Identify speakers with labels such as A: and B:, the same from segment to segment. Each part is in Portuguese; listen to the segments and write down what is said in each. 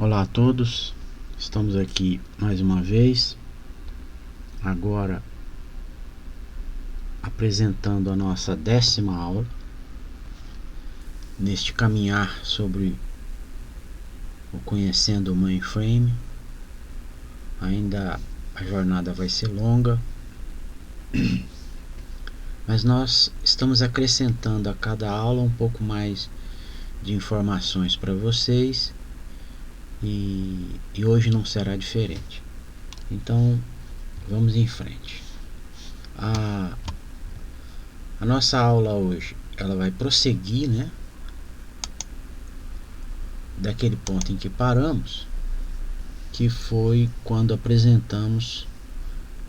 A: Olá a todos, estamos aqui mais uma vez, agora apresentando a nossa 10ª aula, neste caminhar sobre o Conhecendo o Mainframe. Ainda a jornada vai ser longa, mas nós estamos acrescentando a cada aula um pouco mais de informações para vocês, e hoje não será diferente. Então vamos em frente. A nossa aula hoje ela vai prosseguir, né, daquele ponto em que paramos, que foi quando apresentamos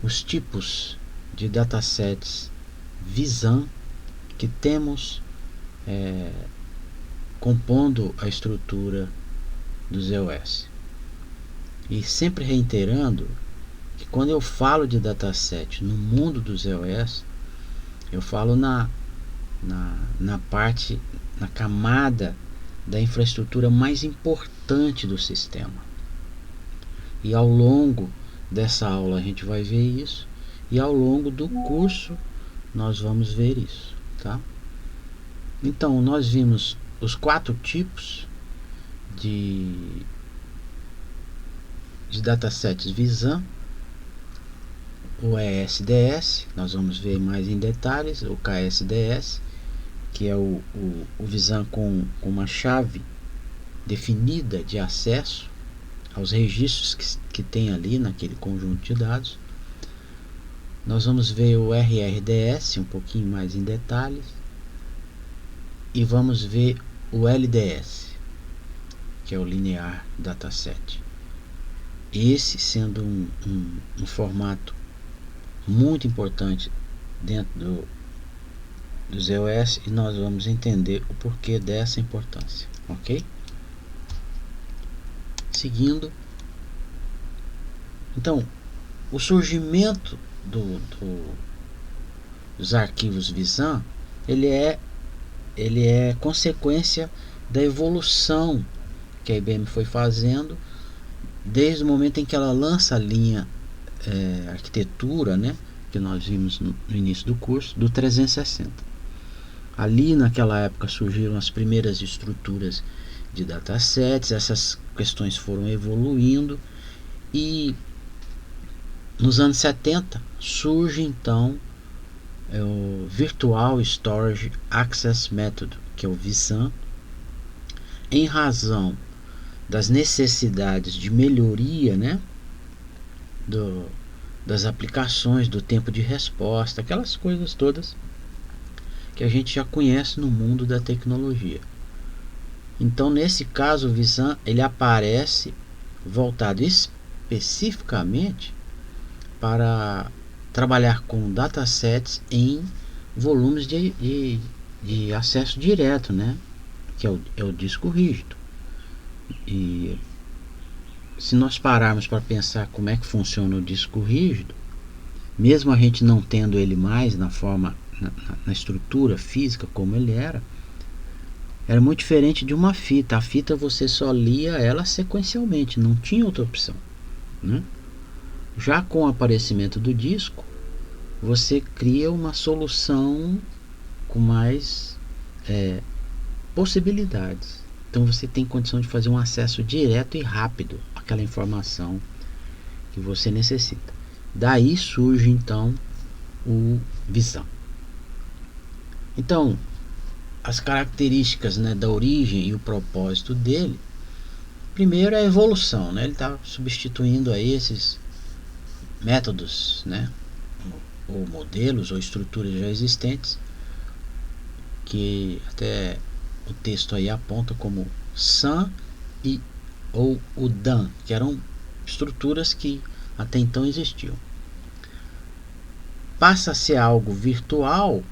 A: os tipos de datasets Visan que temos compondo a estrutura do ZOS. E sempre reiterando que quando eu falo de dataset no mundo do ZOS, eu falo na parte, na camada da infraestrutura mais importante do sistema. E ao longo dessa aula a gente vai ver isso, e ao longo do curso nós vamos ver isso, tá? Então nós vimos os 4 tipos de datasets Visan, o ESDS, nós vamos ver mais em detalhes, o KSDS, que é o Visan com uma chave definida de acesso aos registros que tem ali naquele conjunto de dados. Nós vamos ver o RRDS um pouquinho mais em detalhes, e vamos ver o LDS, que é o Linear Dataset. Esse sendo um formato muito importante dentro do ZOS, e nós vamos entender o porquê dessa importância, ok? Seguindo, então, o surgimento dos arquivos Visan, ele é consequência da evolução que a IBM foi fazendo desde o momento em que ela lança a linha arquitetura, né, que nós vimos no início do curso, do 360. Ali naquela época surgiram as primeiras estruturas de datasets, essas questões foram evoluindo, e nos anos 70 surge então o Virtual Storage Access Method, que é o VSAM, em razão das necessidades de melhoria, né, das aplicações, do tempo de resposta, aquelas coisas todas que a gente já conhece no mundo da tecnologia. Então nesse caso o Visan ele aparece voltado especificamente para trabalhar com datasets em volumes de acesso direto, né, que é o disco rígido. E se nós pararmos para pensar como é que funciona o disco rígido, mesmo a gente não tendo ele mais na forma, na estrutura física como ele era muito diferente de uma fita. A fita você só lia ela sequencialmente, não tinha outra opção, né? Já com o aparecimento do disco, você cria uma solução com mais possibilidades. Então você tem condição de fazer um acesso direto e rápido àquela informação que você necessita. Daí surge então o Visan. Então as características, né, da origem e o propósito dele, primeiro é a evolução, né? Ele está substituindo aí esses métodos, né, ou modelos ou estruturas já existentes, que até o texto aí aponta como SAN ou o DAN, que eram estruturas que até então existiam. Passa a ser algo virtual,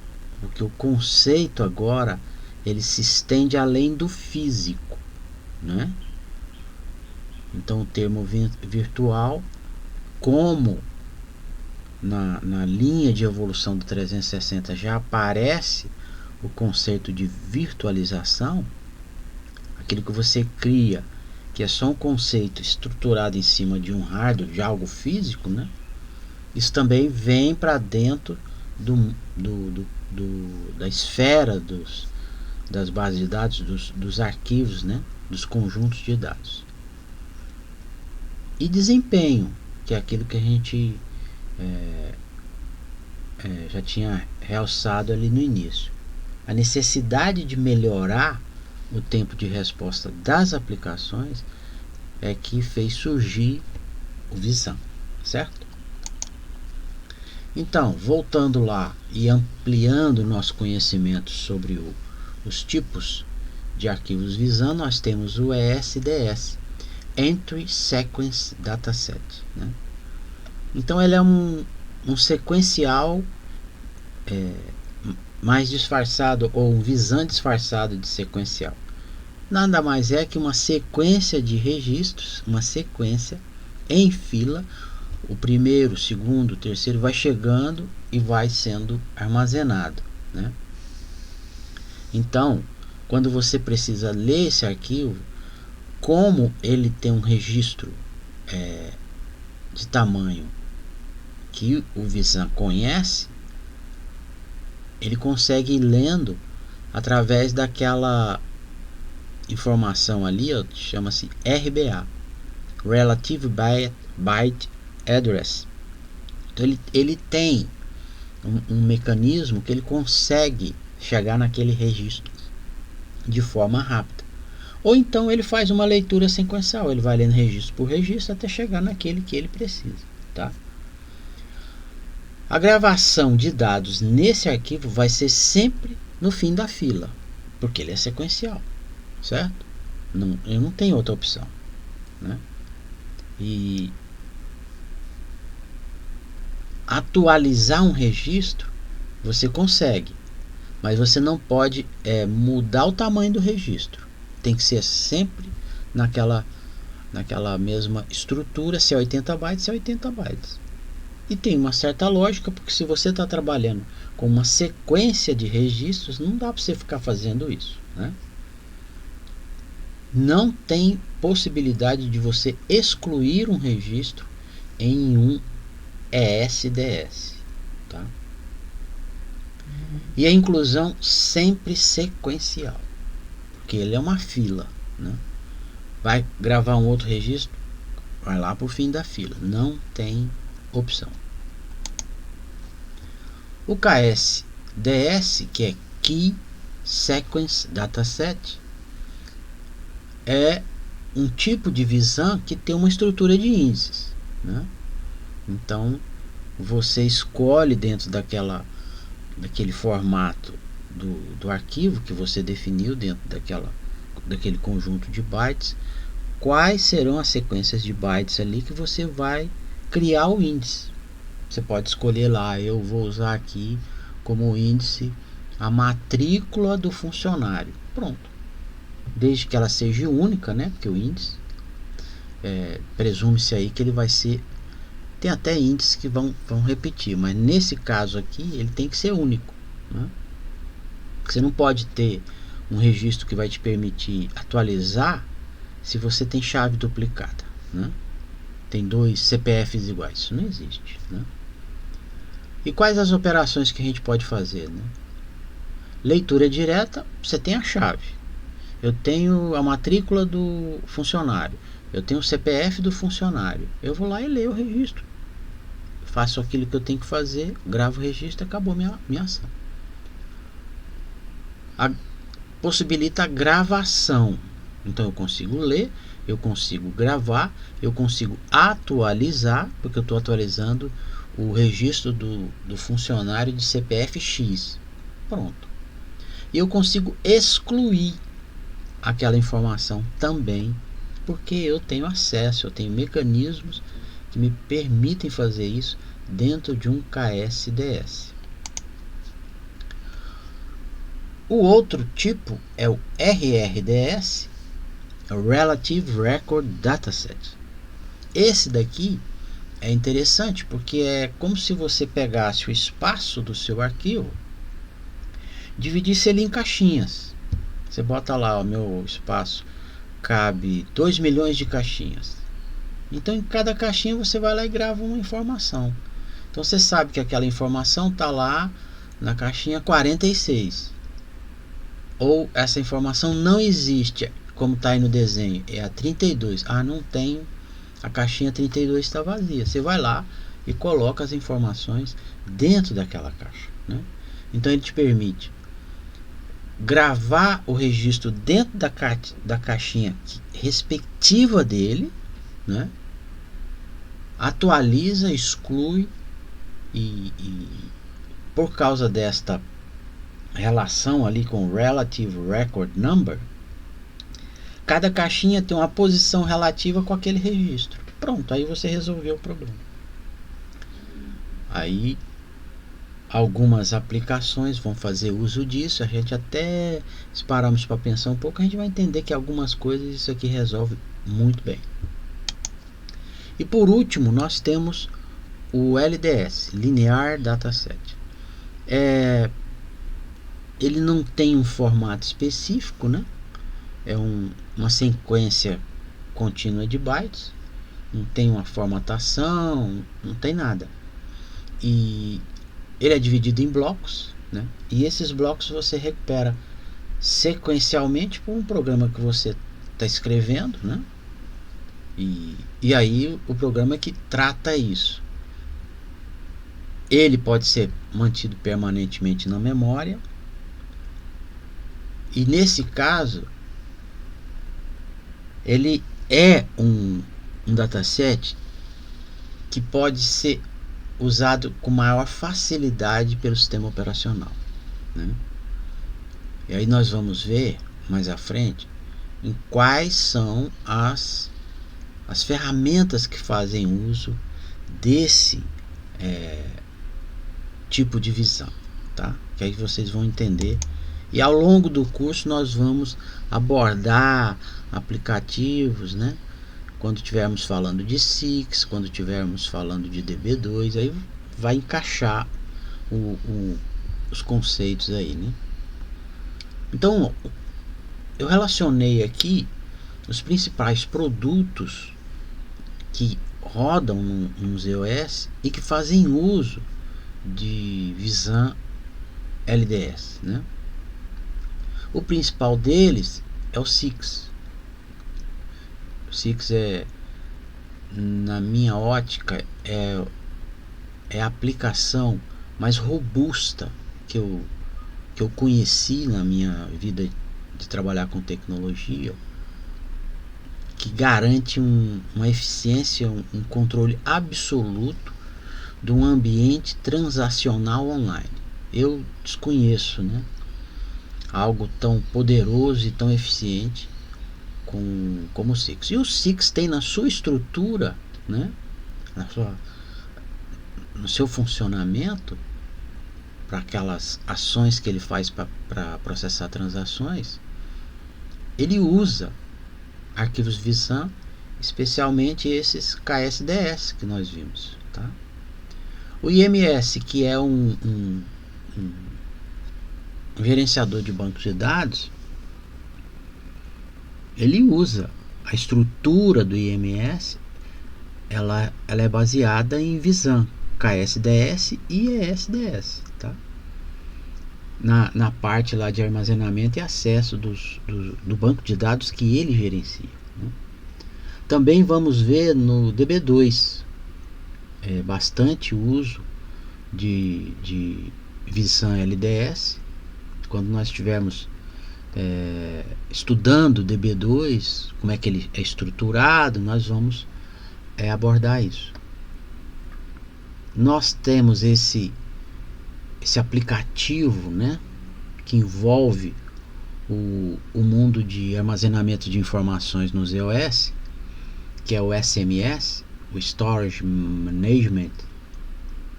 A: porque o conceito agora ele se estende além do físico, né? Então o termo virtual, como na linha de evolução do 360 já aparece o conceito de virtualização, aquilo que você cria que é só um conceito estruturado em cima de um hardware, de algo físico, né? Isso também vem para dentro da esfera das bases de dados, dos arquivos, né? Dos conjuntos de dados. E desempenho, que é aquilo que a gente já tinha realçado ali no início. A necessidade de melhorar o tempo de resposta das aplicações é que fez surgir o Visan, certo? Então, voltando lá e ampliando nosso conhecimento sobre os tipos de arquivos Visan, nós temos o ESDS, Entry Sequence Dataset, né? Então ele é um sequencial mais disfarçado, ou um Visan disfarçado de sequencial. Nada mais é que uma sequência de registros, uma sequência em fila. O primeiro, o segundo, o terceiro vai chegando e vai sendo armazenado, né? Então, quando você precisa ler esse arquivo, como ele tem um registro de tamanho que o Visan conhece, ele consegue ir lendo através daquela informação ali, chama-se RBA, Relative Byte Address. Então ele tem um mecanismo que ele consegue chegar naquele registro de forma rápida. Ou então ele faz uma leitura sequencial, ele vai lendo registro por registro até chegar naquele que ele precisa, tá? A gravação de dados nesse arquivo vai ser sempre no fim da fila, porque ele é sequencial, certo? Eu não tenho outra opção, né? E atualizar um registro você consegue, mas você não pode mudar o tamanho do registro. Tem que ser sempre naquela mesma estrutura. Se é 80 bytes, é 80 bytes. E tem uma certa lógica, porque se você está trabalhando com uma sequência de registros, não dá para você ficar fazendo isso, né? Não tem possibilidade de você excluir um registro em um ESDS, tá? E a inclusão sempre sequencial, porque ele é uma fila, né? Vai gravar um outro registro, vai lá para o fim da fila, não tem opção. O KSDS, que é Key Sequence Dataset, é um tipo de Visan que tem uma estrutura de índices, né? Então você escolhe dentro daquele formato do arquivo que você definiu dentro daquele conjunto de bytes, quais serão as sequências de bytes ali que você vai criar o índice. Você pode escolher lá, eu vou usar aqui como índice a matrícula do funcionário. Pronto. Desde que ela seja única, né? Porque o índice presume-se aí que ele vai ser. Tem até índices que vão repetir, mas nesse caso aqui ele tem que ser único, né? Você não pode ter um registro que vai te permitir atualizar se você tem chave duplicada, né? Tem dois CPFs iguais, isso não existe, né? E quais as operações que a gente pode fazer, né? Leitura direta, você tem a chave. Eu tenho a matrícula do funcionário, eu tenho o CPF do funcionário, eu vou lá e leio o registro, faço aquilo que eu tenho que fazer, gravo o registro, acabou minha ação. Possibilita a gravação, então eu consigo ler, eu consigo gravar, eu consigo atualizar, porque eu estou atualizando o registro do funcionário de CPF X, pronto. E eu consigo excluir aquela informação também, porque eu tenho acesso, eu tenho mecanismos que me permitem fazer isso dentro de um KSDS. O outro tipo é o RRDS, Relative Record Dataset. Esse daqui é interessante porque é como se você pegasse o espaço do seu arquivo, dividisse ele em caixinhas. Você bota lá o meu espaço cabe 2 milhões de caixinhas. Então em cada caixinha você vai lá e grava uma informação. Então você sabe que aquela informação está lá na caixinha 46. Ou essa informação não existe, como está aí no desenho, é a 32. Ah, não tem, a caixinha 32 está vazia. Você vai lá e coloca as informações dentro daquela caixa, né? Então ele te permite gravar o registro dentro da caixinha respectiva dele, né? Atualiza, exclui e por causa desta relação ali com o Relative Record Number, cada caixinha tem uma posição relativa com aquele registro. Pronto, aí você resolveu o problema. Aí algumas aplicações vão fazer uso disso. A gente até, se pararmos para pensar um pouco, a gente vai entender que algumas coisas isso aqui resolve muito bem. E por último, nós temos o LDS, Linear Dataset. Ele não tem um formato específico, né? É uma sequência contínua de bytes, não tem uma formatação, não tem nada. E ele é dividido em blocos, né? E esses blocos você recupera sequencialmente por um programa que você está escrevendo, né? E aí o programa que trata isso. Ele pode ser mantido permanentemente na memória. E nesse caso, ele é um dataset que pode ser usado com maior facilidade pelo sistema operacional, né? E aí nós vamos ver mais à frente em quais são as ferramentas que fazem uso desse tipo de visão, tá? Que aí vocês vão entender. E ao longo do curso nós vamos abordar aplicativos, né? Quando estivermos falando de SIX, quando estivermos falando de DB2, aí vai encaixar os conceitos aí, né? Então, eu relacionei aqui os principais produtos que rodam no ZOS e que fazem uso de Visan LDS, né? O principal deles é o SIX. O SIX na minha ótica, é a aplicação mais robusta que eu conheci na minha vida de trabalhar com tecnologia, que garante uma eficiência, um controle absoluto de um ambiente transacional online. Eu desconheço, né, algo tão poderoso e tão eficiente como o SIX. E o SIX tem na sua estrutura, né, no seu funcionamento, para aquelas ações que ele faz para processar transações, ele usa arquivos Visan, especialmente esses KSDS que nós vimos, tá? O IMS, que é um gerenciador de bancos de dados, ele usa a estrutura do IMS, ela é baseada em Visan, KSDS e ESDS, tá? Na parte lá de armazenamento e acesso do banco de dados que ele gerencia, né? Também vamos ver no DB2 bastante uso de Visan LDS. Quando nós estivermos estudando DB2, como é que ele é estruturado, nós vamos abordar isso. Nós temos esse aplicativo, né, que envolve o mundo de armazenamento de informações no ZOS, que é o SMS, o Storage Management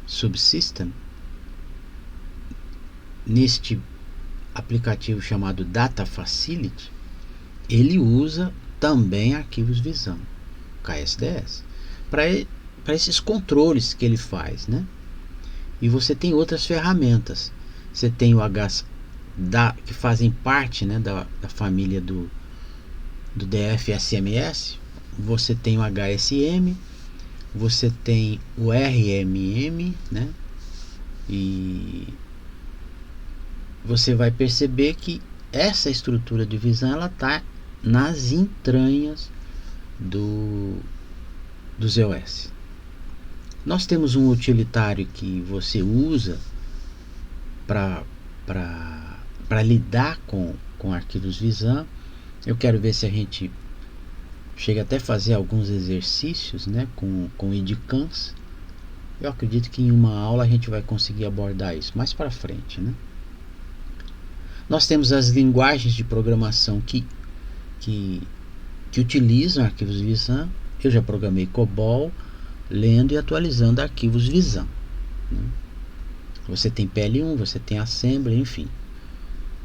A: Subsystem. Neste aplicativo chamado Data Facility, ele usa também arquivos Visan, KSDS, para esses controles que ele faz, né? E você tem outras ferramentas. Você tem o que fazem parte, né, da família do do DFSMS, você tem o HSM, você tem o RMM, né? E você vai perceber que essa estrutura de visão ela está nas entranhas dos EOS. Nós temos um utilitário que você usa para lidar com arquivos Visan. Eu quero ver se a gente chega até fazer alguns exercícios, né, com idcans. Eu acredito que em uma aula a gente vai conseguir abordar isso mais para frente, né? Nós temos as linguagens de programação que utilizam arquivos Visan. Eu já programei COBOL, lendo e atualizando arquivos Visan, né? Você tem PL1, você tem Assembly, enfim.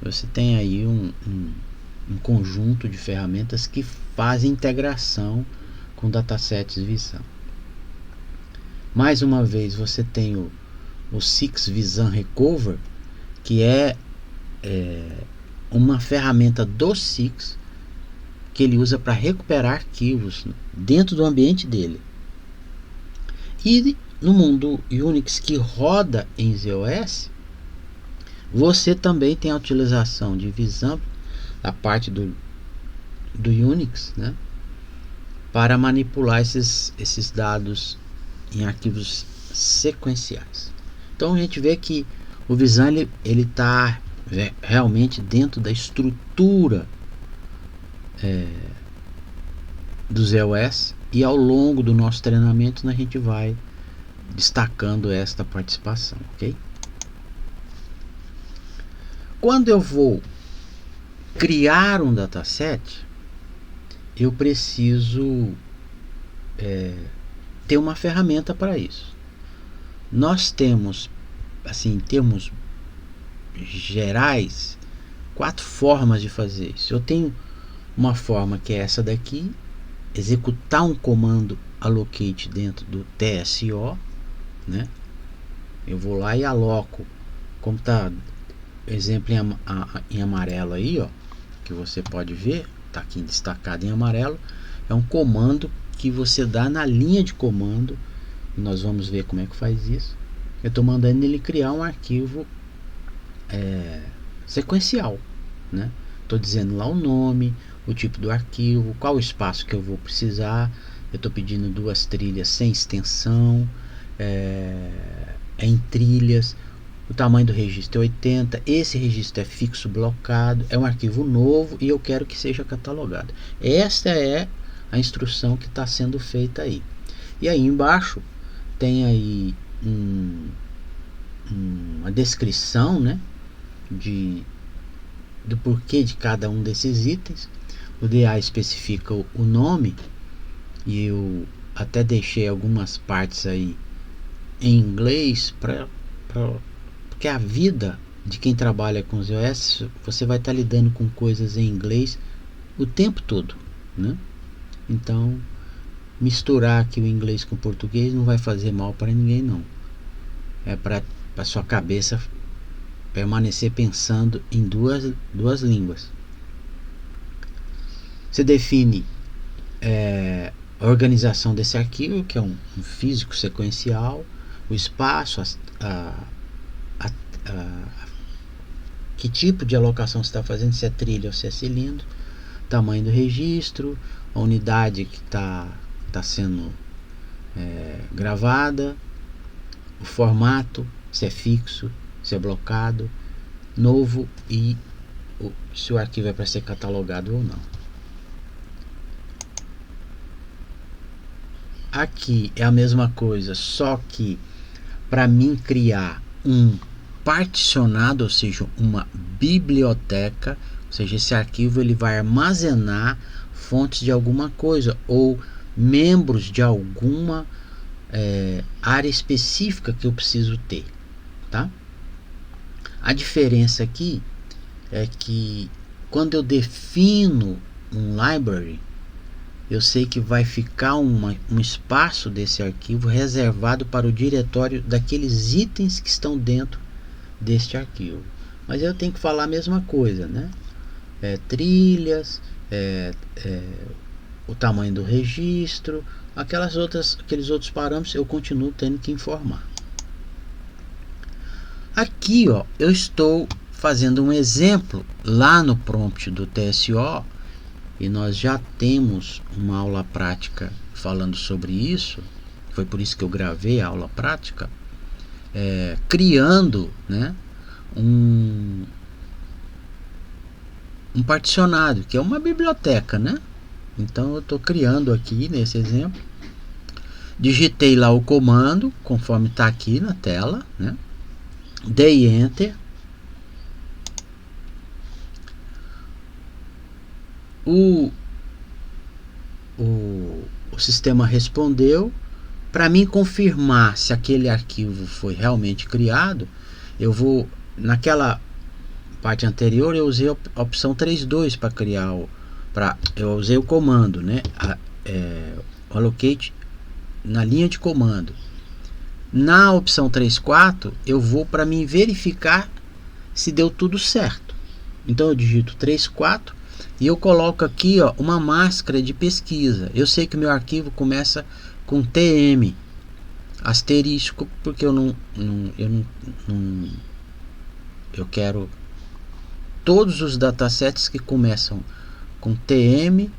A: Você tem aí um conjunto de ferramentas que fazem integração com datasets Visan. Mais uma vez, você tem o Six Visan Recover, que é uma ferramenta do Six que ele usa para recuperar arquivos dentro do ambiente dele. E no mundo Unix que roda em ZOS, você também tem a utilização de Visan, a parte do Unix, né, para manipular esses dados em arquivos sequenciais. Então a gente vê que o Visan ele está realmente dentro da estrutura dos EOS, e ao longo do nosso treinamento a gente vai destacando esta participação, ok? Quando eu vou criar um dataset, eu preciso ter uma ferramenta para isso. Nós temos, assim, em termos gerais, 4 formas de fazer isso. Eu tenho uma forma que é essa daqui, executar um comando allocate dentro do TSO, né? Eu vou lá e aloco, como está exemplo em amarelo aí, ó, que você pode ver, está aqui destacado em amarelo. É um comando que você dá na linha de comando, e nós vamos ver como é que faz isso. Eu estou mandando ele criar um arquivo sequencial, né? Estou dizendo lá o nome, o tipo do arquivo, qual o espaço que eu vou precisar. Eu estou pedindo 2 trilhas sem extensão, em trilhas. O tamanho do registro é 80. Esse registro é fixo blocado, é um arquivo novo e eu quero que seja catalogado. Esta é a instrução que está sendo feita aí. E aí embaixo tem aí uma descrição, né, do porquê de cada um desses itens. O DA especifica o nome, e eu até deixei algumas partes aí em inglês porque a vida de quem trabalha com os iOS, você vai estar lidando com coisas em inglês o tempo todo, né? Então misturar aqui o inglês com o português não vai fazer mal para ninguém, não. É para sua cabeça permanecer pensando em duas línguas. Você define a organização desse arquivo, que é um físico sequencial, o espaço, que tipo de alocação você está fazendo, se é trilha ou se é cilindro, tamanho do registro, a unidade que está sendo gravada, o formato, se é fixo, se é blocado, novo, e se o arquivo é para ser catalogado ou não. Aqui é a mesma coisa, só que para mim criar um particionado, ou seja, uma biblioteca, ou seja, esse arquivo ele vai armazenar fontes de alguma coisa ou membros de alguma área específica que eu preciso ter, tá? A diferença aqui é que quando eu defino um library, eu sei que vai ficar um espaço desse arquivo reservado para o diretório daqueles itens que estão dentro deste arquivo. Mas eu tenho que falar a mesma coisa, né? Trilhas, o tamanho do registro, aqueles outros parâmetros eu continuo tendo que informar. Aqui, ó, eu estou fazendo um exemplo lá no prompt do TSO, e nós já temos uma aula prática falando sobre isso. Foi por isso que eu gravei a aula prática, criando, né, um particionário, que é uma biblioteca, né? Então eu estou criando aqui nesse exemplo, digitei lá o comando conforme está aqui na tela, né? Dei Enter, o sistema respondeu. Para mim confirmar se aquele arquivo foi realmente criado, eu vou naquela parte anterior, eu usei a opção 3.2 para criar eu usei o comando, né, allocate na linha de comando. Na opção 3.4 eu vou para mim verificar se deu tudo certo. Então eu digito 3.4 e eu coloco aqui, ó, uma máscara de pesquisa. Eu sei que o meu arquivo começa com TM asterisco, porque eu quero todos os datasets que começam com TM,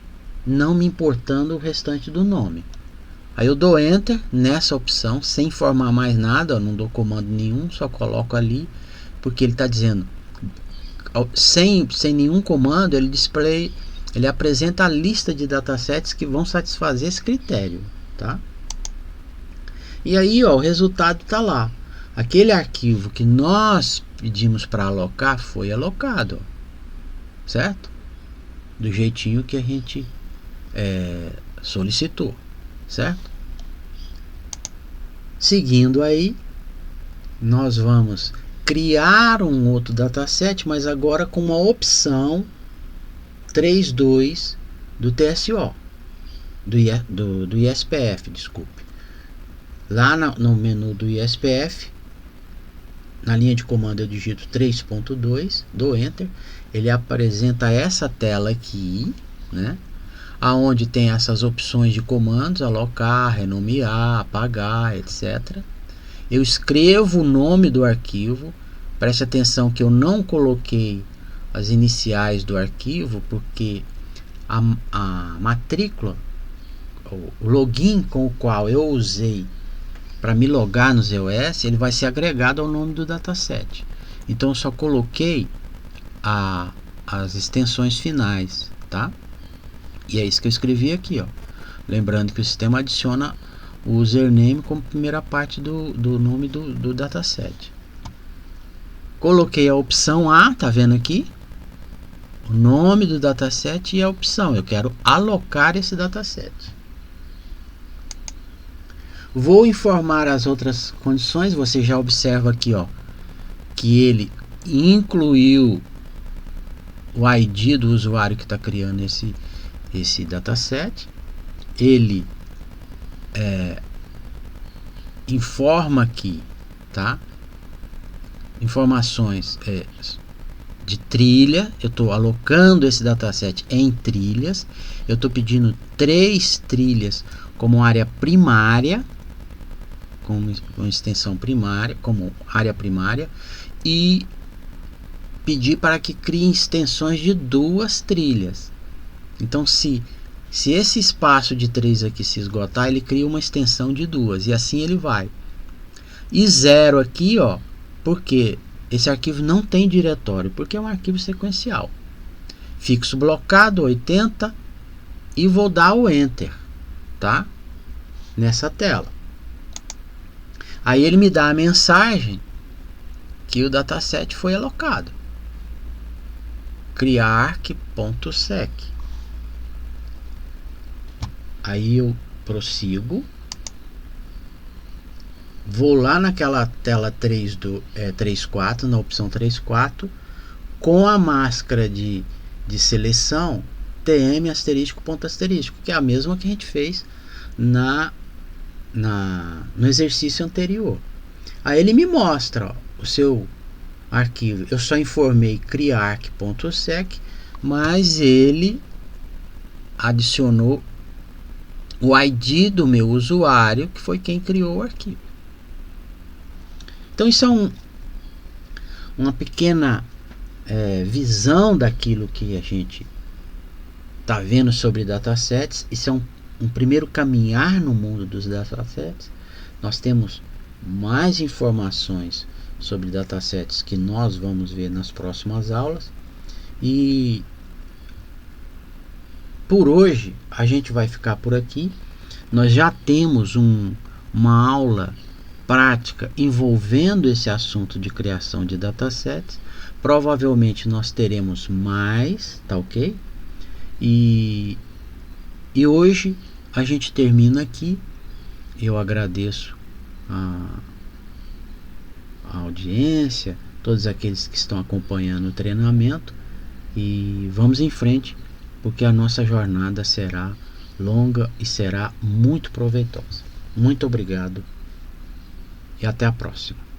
A: não me importando o restante do nome. Aí eu dou Enter nessa opção, sem informar mais nada, eu não dou comando nenhum, só coloco ali, porque ele está dizendo, sem nenhum comando, ele apresenta a lista de datasets que vão satisfazer esse critério, tá? E aí, ó, o resultado está lá. Aquele arquivo que nós pedimos para alocar foi alocado, certo? Do jeitinho que a gente solicitou, certo? Seguindo aí, nós vamos criar um outro dataset, mas agora com uma opção 3.2 do TSO, do ISPF, desculpe. Lá no menu do ISPF, na linha de comando eu digito 3.2, dou Enter, ele apresenta essa tela aqui, né, aonde tem essas opções de comandos, alocar, renomear, apagar, etc. Eu escrevo o nome do arquivo, preste atenção que eu não coloquei as iniciais do arquivo, porque a matrícula, o login com o qual eu usei para me logar no ZOS, ele vai ser agregado ao nome do dataset. Então eu só coloquei as extensões finais, tá? E é isso que eu escrevi aqui, ó. Lembrando que o sistema adiciona o username como primeira parte do nome do dataset. Coloquei a opção A, tá vendo aqui? O nome do dataset e a opção. Eu quero alocar esse dataset. Vou informar as outras condições. Você já observa aqui, ó, que ele incluiu o ID do usuário que está criando esse dataset. Ele informa aqui, tá? Informações de trilha. Eu estou alocando esse dataset em trilhas. Eu estou pedindo 3 trilhas como área primária, com extensão primária, como área primária, e pedir para que crie extensões de 2 trilhas. Então, se esse espaço de 3 aqui se esgotar, ele cria uma extensão de 2, e assim ele vai. E 0 aqui, ó, porque esse arquivo não tem diretório, porque é um arquivo sequencial. Fixo blocado 80 e vou dar o Enter, tá? Nessa tela. Aí ele me dá a mensagem que o dataset foi alocado. Criarc.sec. Aí eu prossigo. Vou lá naquela tela 3.4, na opção 3.4, com a máscara de seleção TM asterisco ponto asterisco, que é a mesma que a gente fez no exercício anterior. Aí ele me mostra, ó, o seu arquivo. Eu só informei criarc.sec, mas ele adicionou o ID do meu usuário, que foi quem criou o arquivo. Então isso é uma pequena visão daquilo que a gente está vendo sobre datasets. Isso é um primeiro caminhar no mundo dos datasets. Nós temos mais informações sobre datasets que nós vamos ver nas próximas aulas. E por hoje a gente vai ficar por aqui. Nós já temos uma aula prática envolvendo esse assunto de criação de datasets. Provavelmente nós teremos mais, tá ok? E hoje a gente termina aqui. Eu agradeço a audiência, todos aqueles que estão acompanhando o treinamento, e vamos em frente, porque a nossa jornada será longa e será muito proveitosa. Muito obrigado e até a próxima.